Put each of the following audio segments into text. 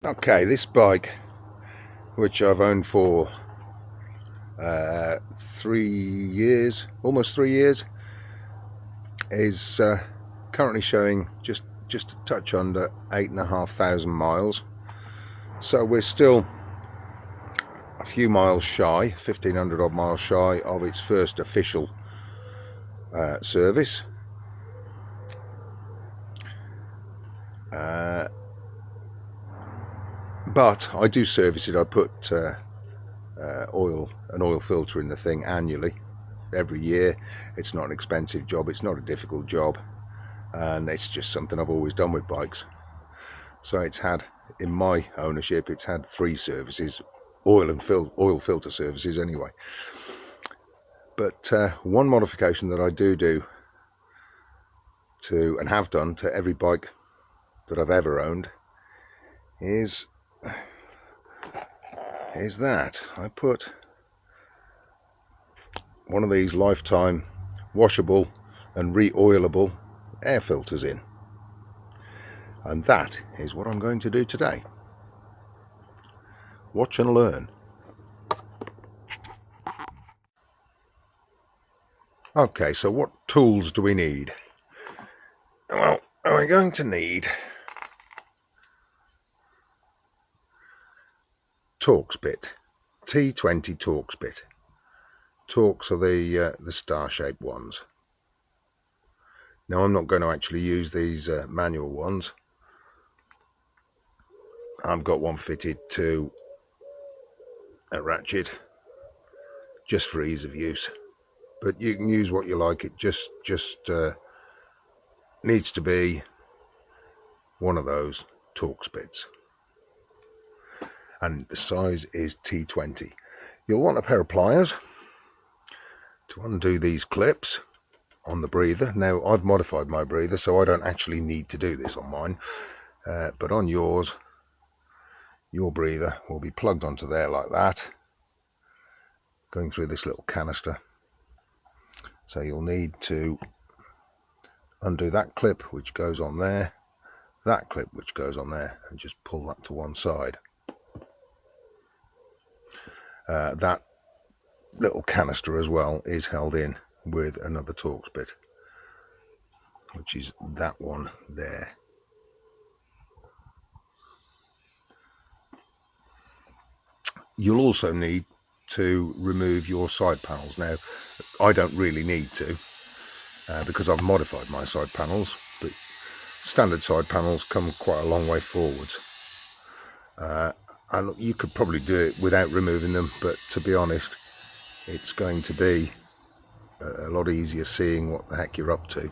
Okay, this bike, which I've owned for 3 years, almost 3 years, is currently showing just a touch under 8,500 miles. So we're still a few miles shy, 1,500 odd miles shy of its first official service. But I do service it. I put an oil filter in the thing annually, every year. It's not an expensive job, it's not a difficult job, and it's just something I've always done with bikes. So it's had, in my ownership, it's had 3 services, oil filter services anyway. But one modification that I do to, and have done, to every bike that I've ever owned is that I put one of these lifetime washable and re-oilable air filters in. And that is what I'm going to do today. Watch and learn. Okay, so what tools do we need? Well, we're going to need Torx bit, T20 Torx bit. Torx are the star-shaped ones. Now I'm not going to actually use these manual ones. I've got one fitted to a ratchet just for ease of use. But you can use what you like. It just needs to be one of those Torx bits. And the size is T20. You'll want a pair of pliers to undo these clips on the breather. Now I've modified my breather so I don't actually need to do this on mine, but on yours, your breather will be plugged onto there like that, going through this little canister. So you'll need to undo that clip which goes on there, that clip which goes on there, and just pull that to one side. That little canister as well is held in with another Torx bit, which is that one there. You'll also need to remove your side panels. Now I don't really need to because I've modified my side panels, but standard side panels come quite a long way forwards. And you could probably do it without removing them, but to be honest, it's going to be a lot easier seeing what the heck you're up to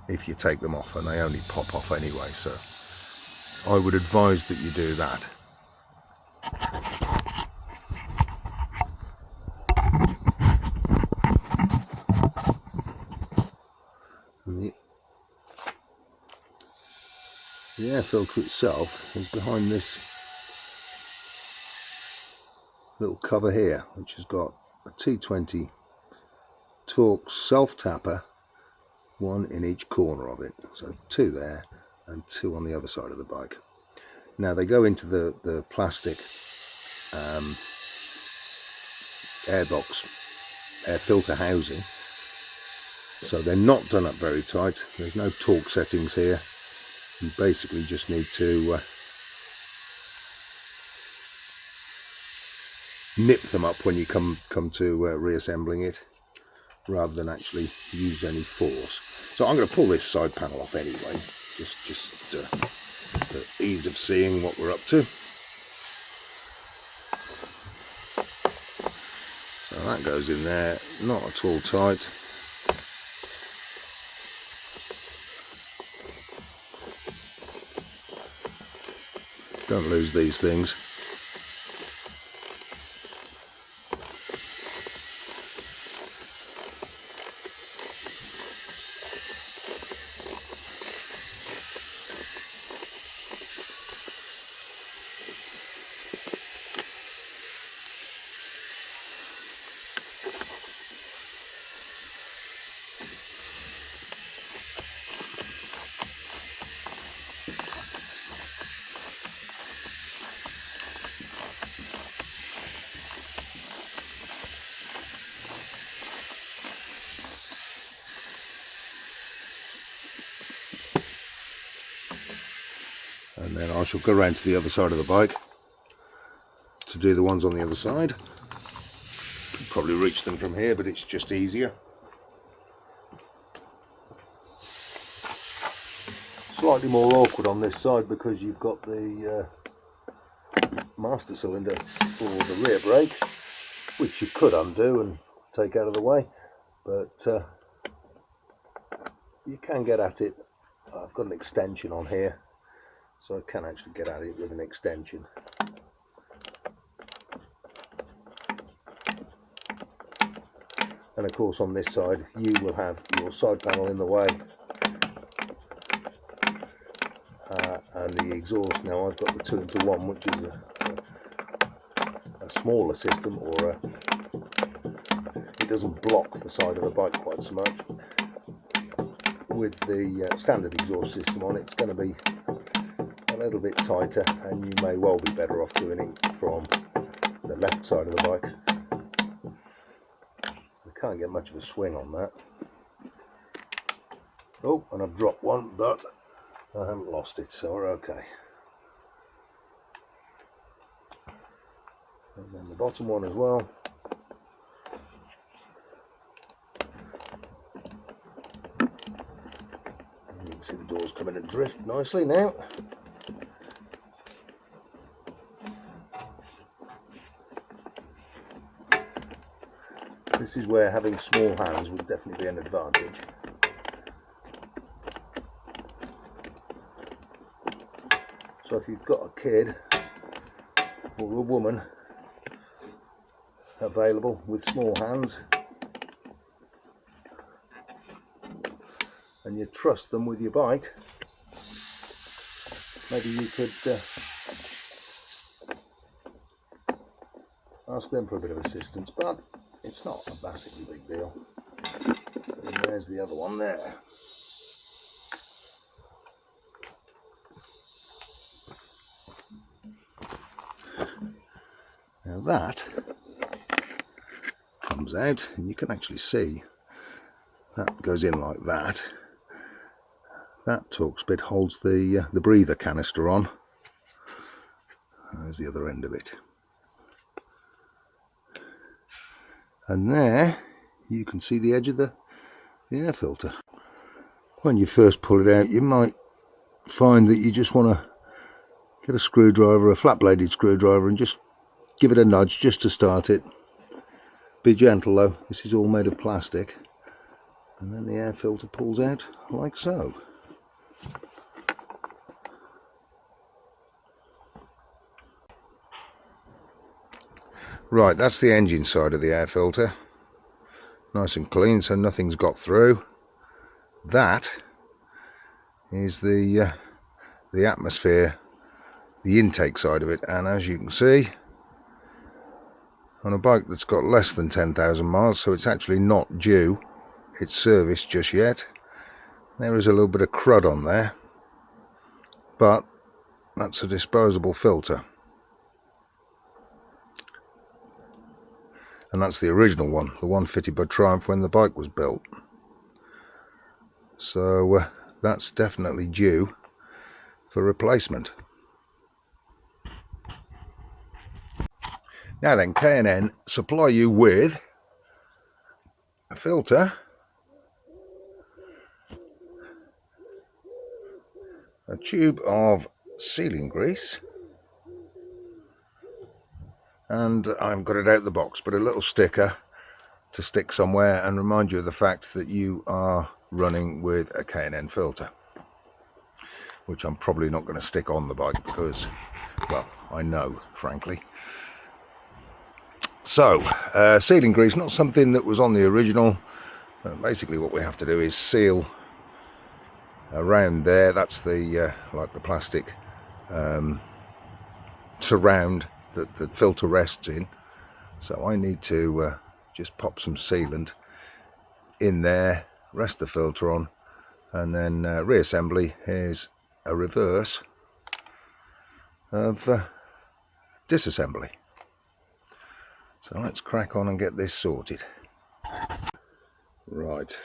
if you take them off, and they only pop off anyway, so I would advise that you do that. The air filter itself is behind this little cover here, which has got a T20 Torx self-tapper, one in each corner of it. So 2 there and 2 on the other side of the bike. Now they go into the plastic air filter housing, so they're not done up very tight. There's no torque settings here. You basically just need to nip them up when you come to reassembling it, rather than actually use any force. So I'm going to pull this side panel off anyway, just for ease of seeing what we're up to. So that goes in there, not at all tight. Don't lose these things. And then I shall go around to the other side of the bike to do the ones on the other side. Could probably reach them from here, but it's just easier. Slightly more awkward on this side because you've got the master cylinder for the rear brake, which you could undo and take out of the way, but you can get at it. I've got an extension on here, so I can actually get at it with an extension. And of course on this side you will have your side panel in the way, and the exhaust. Now I've got the 2-into-1, which is a smaller system, or it doesn't block the side of the bike quite so much. With the standard exhaust system on, it's going to be a little bit tighter, and you may well be better off doing it from the left side of the bike. So can't get much of a swing on that. Oh, and I've dropped one, but I haven't lost it, so we're okay. And then the bottom one as well. And you can see the doors come in and drift nicely now. This is where having small hands would definitely be an advantage. So if you've got a kid or a woman available with small hands, and you trust them with your bike, maybe you could ask them for a bit of assistance, but it's not a massively big deal. And there's the other one there. Now that comes out, and you can actually see that goes in like that. That Torx bit holds the breather canister on. There's the other end of it. And there you can see the edge of the air filter. When you first pull it out, you might find that you just want to get a screwdriver, a flat bladed screwdriver, and just give it a nudge just to start it. Be gentle though, this is all made of plastic. And then the air filter pulls out like so. Right, that's the engine side of the air filter. Nice and clean, so nothing's got through. That is the atmosphere, the intake side of it, and as you can see, on a bike that's got less than 10,000 miles, so it's actually not due its service just yet, there is a little bit of crud on there, but that's a disposable filter. And that's the original one, the one fitted by Triumph when the bike was built. So that's definitely due for replacement. Now then, K&N supply you with a filter, a tube of sealing grease, and I've got it out of the box, but a little sticker to stick somewhere and remind you of the fact that you are running with a K&N filter, which I'm probably not going to stick on the bike because, well, I know, frankly. So, sealing grease, not something that was on the original. Basically what we have to do is seal around there. That's the like the plastic surround that the filter rests in. So I need to just pop some sealant in there, rest the filter on, and then reassembly is a reverse of disassembly. So let's crack on and get this sorted. Right,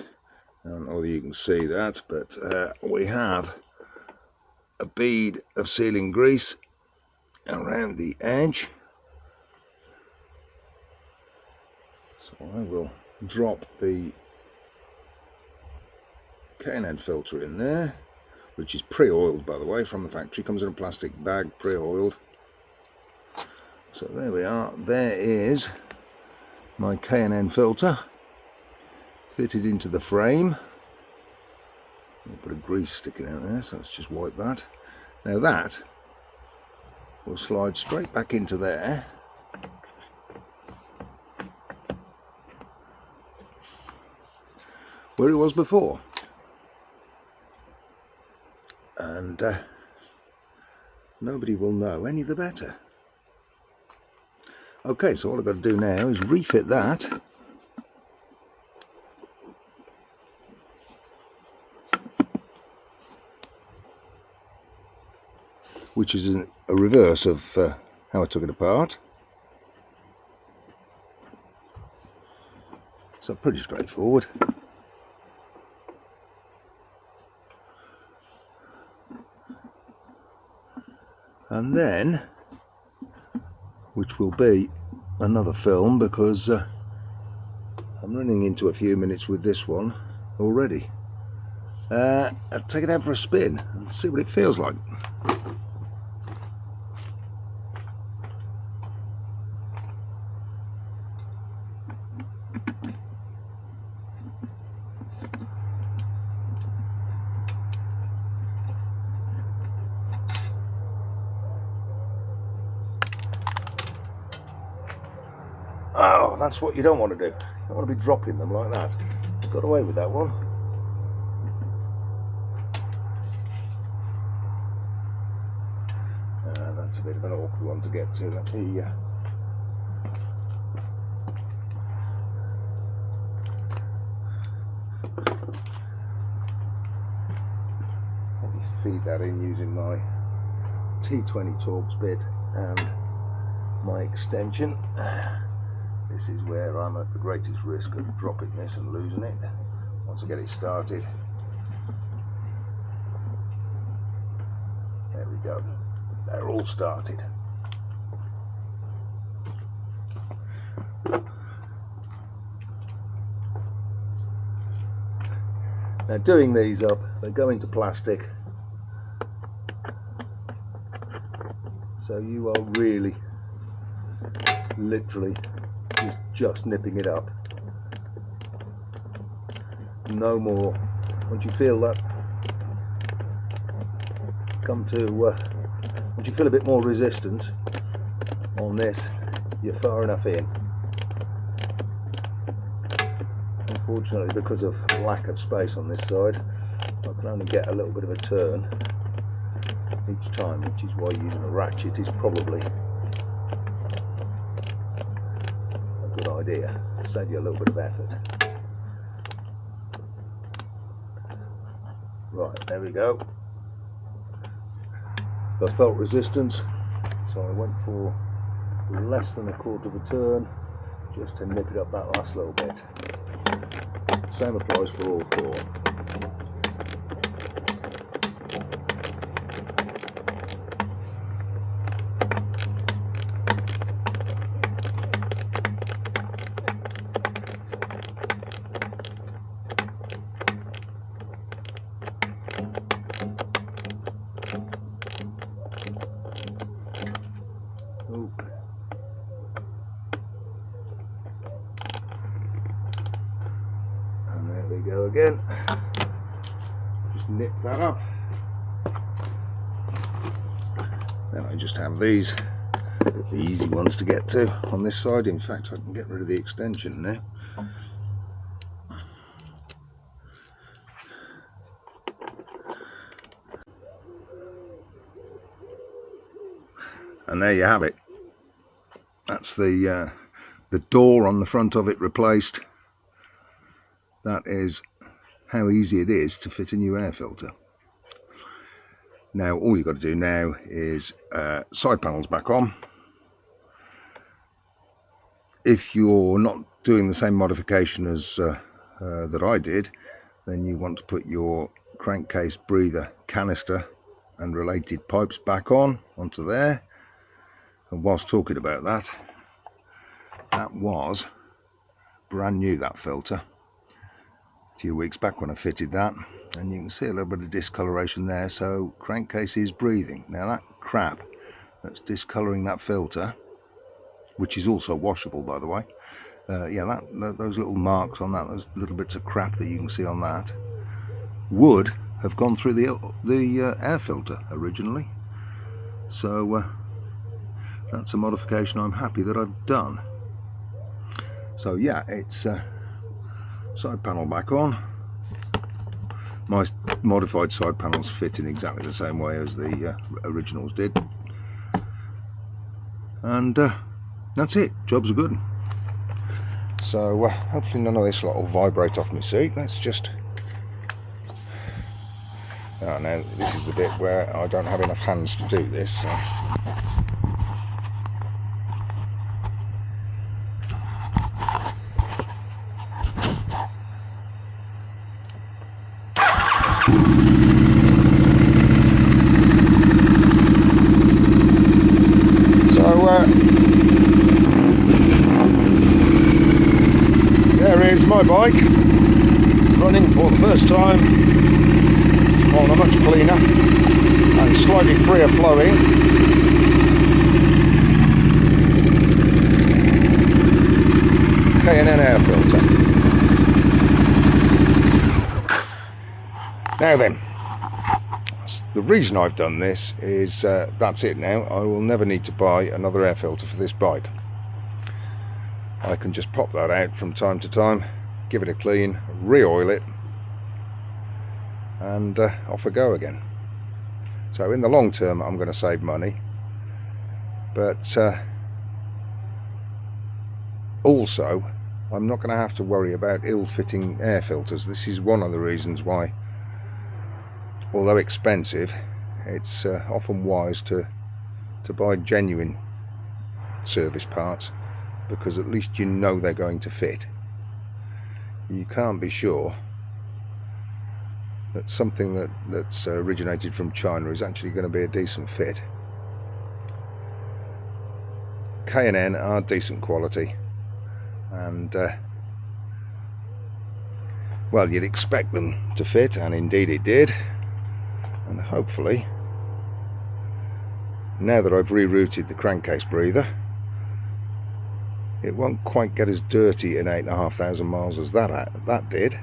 I don't know whether you can see that, but we have a bead of sealing grease around the edge. So I will drop the K&N filter in there, which is pre-oiled, by the way, from the factory. Comes in a plastic bag, pre-oiled. So there we are. There is my K&N filter fitted into the frame. A bit of grease sticking out there, so let's just wipe that. Now that will slide straight back into there. Where it was before. And nobody will know any the better. Okay, so all I've got to do now is refit that. Which is a reverse of how I took it apart. So pretty straightforward. And then, which will be another film, because I'm running into a few minutes with this one already. I'll take it out for a spin and see what it feels like. Oh, that's what you don't want to do. You don't want to be dropping them like that. Got away with that one. That's a bit of an awkward one to get to. Let me feed that in using my T20 Torx bit and my extension. This is where I'm at the greatest risk of dropping this and losing it once I get it started. There we go. They're all started. Now doing these up, they go into plastic, so you are really literally just nipping it up. No more. Once you feel that once you feel a bit more resistance on this, you're far enough in. Unfortunately, because of lack of space on this side, I can only get a little bit of a turn each time, which is why using a ratchet is probably a good idea. Save you a little bit of effort. Right, there we go. I felt resistance, so I went for less than a quarter of a turn just to nip it up that last little bit. Same applies for all four. Go again, just nip that up. Then I just have these, the easy ones to get to on this side. In fact, I can get rid of the extension now. And there you have it. That's the door on the front of it replaced. That is how easy it is to fit a new air filter. Now all you've got to do now is side panels back on. If you're not doing the same modification as that I did, then you want to put your crankcase breather canister and related pipes back onto there. And whilst talking about that, that was brand new, that filter, a few weeks back when I fitted that, and you can see a little bit of discoloration there, so crankcase is breathing. Now that crap that's discoloring that filter, which is also washable by the way, yeah, those little marks on that, those little bits of crap that you can see on that, would have gone through the air filter originally. So that's a modification I'm happy that I've done. So yeah, it's side panel back on. My modified side panels fit in exactly the same way as the originals did, and that's it, jobs are good. So hopefully none of this lot will vibrate off my seat. Let's just, oh, now this is the bit where I don't have enough hands to do this, so. There is my bike running for the first time on a much cleaner and slightly freer flowing K&N air filter. Now then, the reason I've done this is that's it now. I will never need to buy another air filter for this bike. I can just pop that out from time to time, give it a clean, re-oil it, and off I go again. So in the long term I'm going to save money, but also I'm not going to have to worry about ill-fitting air filters. This is one of the reasons why, although expensive, it's often wise to buy genuine service parts, because at least you know they're going to fit. You can't be sure that something that's originated from China is actually going to be a decent fit. K&N are decent quality, and well, you'd expect them to fit, and indeed it did. And hopefully, now that I've rerouted the crankcase breather, it won't quite get as dirty in 8,500 miles as that did.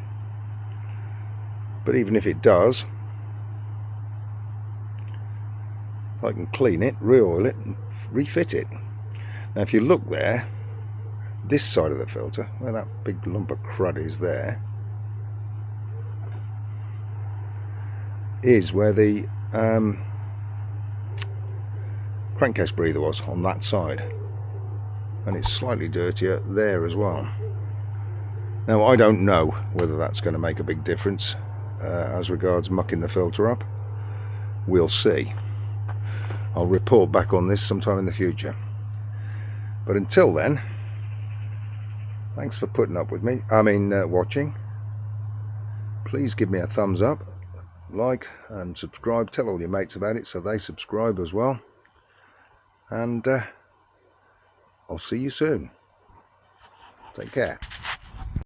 But even if it does, I can clean it, re-oil it, and refit it. Now if you look there, this side of the filter, where that big lump of crud is there, is where the crankcase breather was, on that side. And it's slightly dirtier there as well. Now I don't know whether that's going to make a big difference as regards mucking the filter up. We'll see. I'll report back on this sometime in the future. But until then, thanks for putting up with me. Watching. Please give me a thumbs up, like and subscribe. Tell all your mates about it so they subscribe as well. And I'll see you soon. Take care.